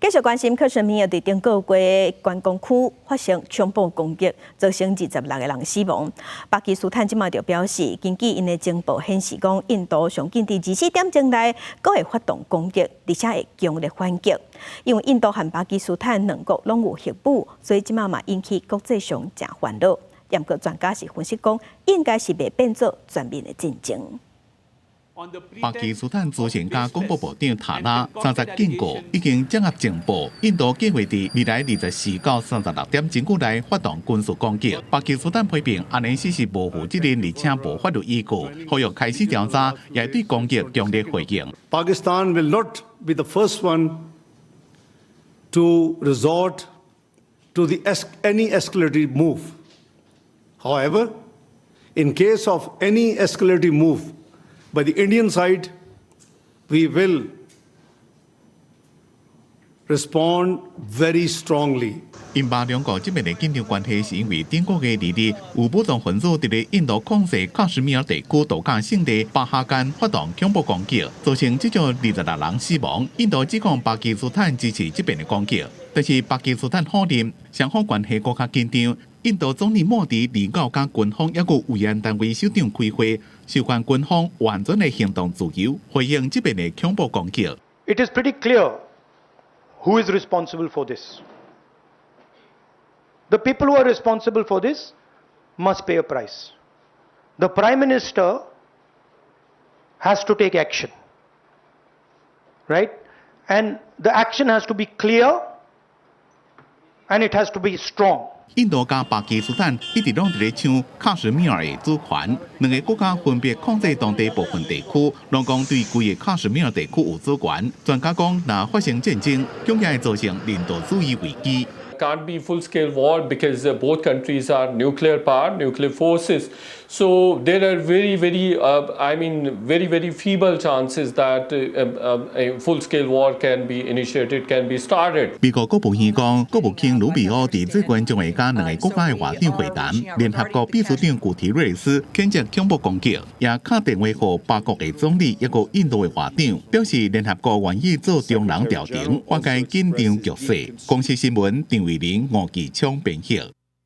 继续关心，克什米尔伫顶个月关公区发生恐怖攻击，造成26个人死亡。巴基斯坦即马就表示，根据因的情报显示，讲印度上紧伫24点钟内，阁会发动攻击，而且会强烈反击。因为印度和巴基斯坦两国拢有核武，所以即马嘛引起国际上真烦恼。严格专家是分析讲，应该是袂变做全面的战争。 巴基斯坦资讯家广播部长塔拉30警告，已经掌握情报，印度计划在未来24到36点钟区内发动军事攻击。巴基斯坦批评安尼是无负责任，而且无法律依据，呼吁开始调查，也对攻击强烈回应。Pakistan will not be the first one to resort to any escalating move. However, in case of any escalating move by the Indian side, we will respond very strongly. 印巴两国这边的紧张关系，是因为顶个月2日，有武装分子伫印度控制喀什米尔地区度假胜地巴哈干发动恐怖攻击，造成至少26人死亡。印度指控巴基斯坦支持这边的攻击，但是巴基斯坦否认，双方关系更加紧张。印度总理莫迪29甲军方抑有维安单位首长开会，授权军方完全的行动自由，回应这边的恐怖攻击。It is pretty clear who is responsible for this. The people who are responsible for this must pay a price. The Prime Minister has to take action, right? And the action has to be clear and it has to be strong. 印度加巴基斯坦一直拢伫咧抢喀什米尔的主权，两个国家分别控制当地部分地区，拢讲对规个喀什米尔地区有主权。专家讲，若发生战争，恐怕会造成人道主义危机。 Can't be full-scale war because both countries are nuclear power, nuclear forces. So there are very feeble chances that a full-scale war can be initiated, can be started. 美国国务院讲，国务卿卢比奥伫最近将会甲两个国家的外长会谈。联合国秘书长古提瑞斯谴责恐怖攻击，也敲电话给巴国的总理一个印度的外长，表示联合国愿意做中人调停，化解紧张局势。公司新闻。 为零5记枪编写。